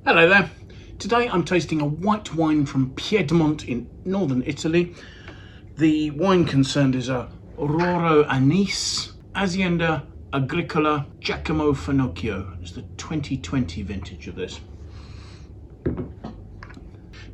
Hello there. Today I'm tasting a white wine from Piedmont in northern Italy. The wine concerned is a Roero Arneis, Azienda Agricola Giacomo Fenocchio. It's the 2020 vintage of this.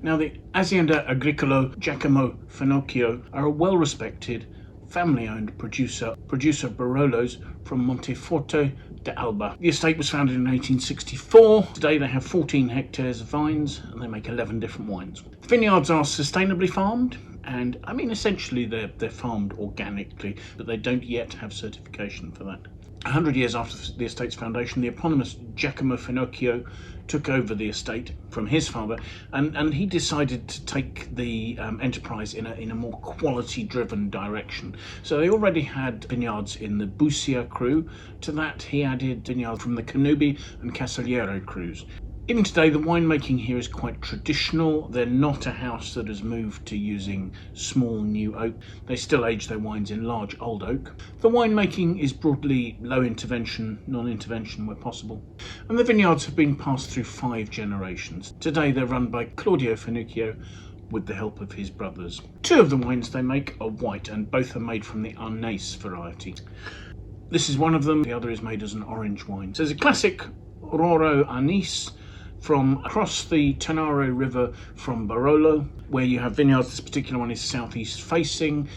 Now, the Azienda Agricola Giacomo Fenocchio are a well-respected, family-owned producer Barolos from Monforte d'Alba. The estate was founded in 1864. Today they have 14 hectares of vines and they make 11 different wines. The vineyards are sustainably farmed, and I mean essentially they're farmed organically, but they don't yet have certification for that. 100 years after the estate's foundation, the eponymous Giacomo Fenocchio took over the estate from his father, and he decided to take the enterprise in a more quality-driven direction. So they already had vineyards in the Bussia crew. To that he added vineyards from the Cannubi and Castellero crews. Even today, the winemaking here is quite traditional. They're not a house that has moved to using small new oak. They still age their wines in large old oak. The winemaking is broadly low intervention, non-intervention where possible. And the vineyards have been passed through 5 generations. Today they're run by Claudio Fenocchio with the help of his brothers. 2 of the wines they make are white, and both are made from the Arneis variety. This is one of them. The other is made as an orange wine. So there's a classic Roero Arneis from across the Tanaro River from Barolo, where you have vineyards. This particular one is southeast facing.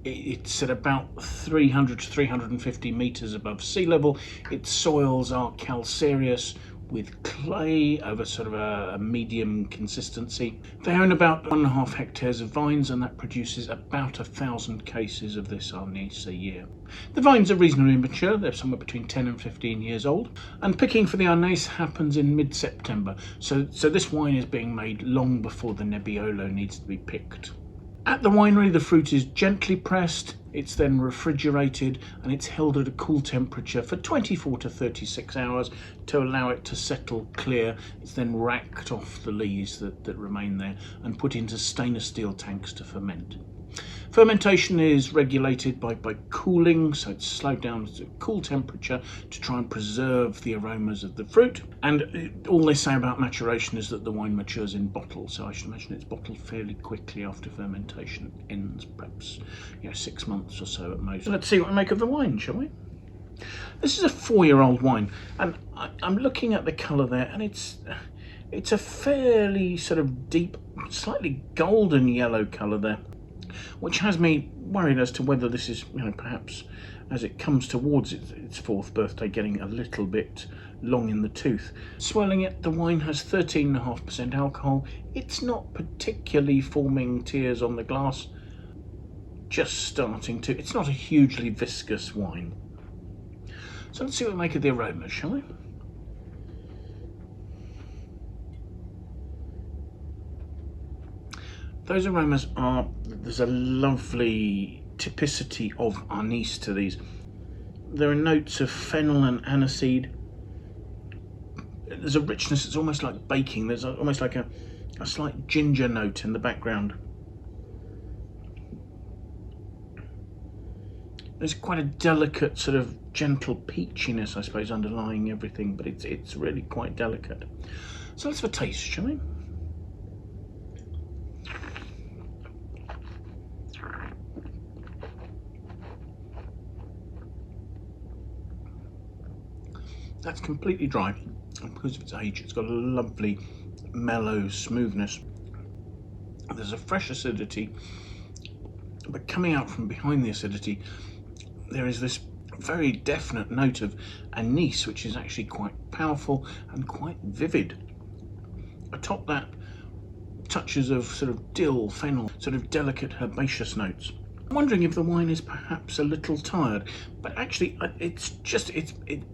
It's at about 300 to 350 metres above sea level. Its soils are calcareous with clay of a sort of a medium consistency. They own about 1.5 hectares of vines, and that produces about 1,000 cases of this Arneis a year. The vines are reasonably mature. They're somewhere between 10 and 15 years old, and picking for the Arneis happens in mid-September. So this wine is being made long before the Nebbiolo needs to be picked. At the winery, the fruit is gently pressed, it's then refrigerated, and it's held at a cool temperature for 24 to 36 hours to allow it to settle clear. It's then racked off the lees that remain there and put into stainless steel tanks to ferment. Fermentation is regulated by cooling, so it's slowed down to a cool temperature to try and preserve the aromas of the fruit. And all they say about maturation is that the wine matures in bottle, so I should imagine it's bottled fairly quickly after fermentation ends, perhaps 6 months or so at most. So let's see what we make of the wine, shall we? This is a 4-year-old wine, and I'm looking at the colour there, and it's a fairly sort of deep, slightly golden yellow colour there, which has me worried as to whether this is, perhaps as it comes towards its 4th birthday, getting a little bit long in the tooth. Swirling it, the wine has 13.5% alcohol. It's not particularly forming tears on the glass, just starting to. It's not a hugely viscous wine. So let's see what we make of the aromas, shall we? Those aromas there's a lovely typicity of Arneis to these. There are notes of fennel and aniseed. There's a richness, it's almost like baking. There's almost like a slight ginger note in the background. There's quite a delicate sort of gentle peachiness, I suppose, underlying everything, but it's really quite delicate. So let's have a taste, shall we? That's completely dry, and because of its age, it's got a lovely mellow smoothness. There's a fresh acidity, but coming out from behind the acidity, there is this very definite note of anise, which is actually quite powerful and quite vivid. Atop that, touches of sort of dill, fennel, sort of delicate herbaceous notes. I'm wondering if the wine is perhaps a little tired, but actually it's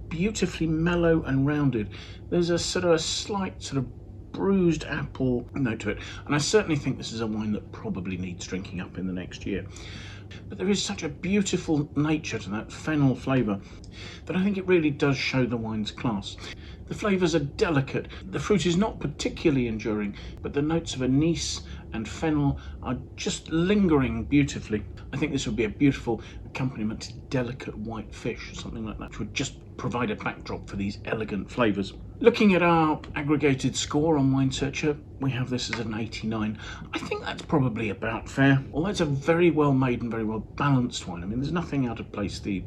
beautifully mellow and rounded. There's a slight sort of bruised apple note to it, and I certainly think this is a wine that probably needs drinking up in the next year. But there is such a beautiful nature to that fennel flavour that I think it really does show the wine's class. The flavours are delicate. The fruit is not particularly enduring, but the notes of anise and fennel are just lingering beautifully. I think this would be a beautiful accompaniment to delicate white fish or something like that, which would just provide a backdrop for these elegant flavours. Looking at our aggregated score on Wine Searcher, we have this as an 89. I think that's probably about fair. Although it's a very well made and very well balanced wine. I mean, there's nothing out of place. The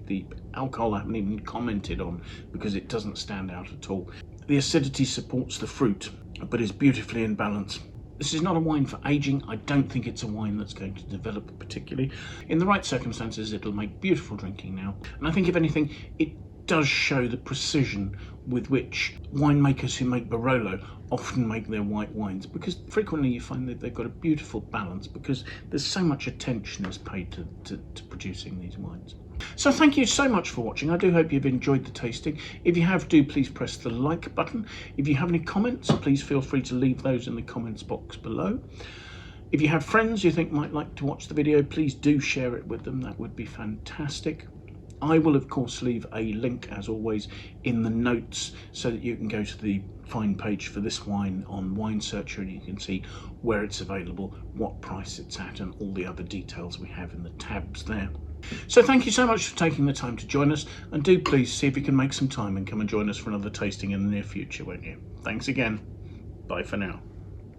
alcohol I haven't even commented on because it doesn't stand out at all. The acidity supports the fruit, but is beautifully in balance. This is not a wine for aging. I don't think it's a wine that's going to develop particularly. In the right circumstances, it'll make beautiful drinking now. And I think, if anything, it does show the precision with which winemakers who make Barolo often make their white wines, because frequently you find that they've got a beautiful balance because there's so much attention is paid to producing these wines. So thank you so much for watching. I do hope you've enjoyed the tasting. If you have, do please press the like button. If you have any comments, please feel free to leave those in the comments box below. If you have friends you think might like to watch the video, please do share it with them. That would be fantastic. I will of course leave a link, as always, in the notes so that you can go to the find page for this wine on Wine Searcher and you can see where it's available, what price it's at, and all the other details we have in the tabs there. So thank you so much for taking the time to join us, and do please see if you can make some time and come and join us for another tasting in the near future, won't you? Thanks again. Bye for now.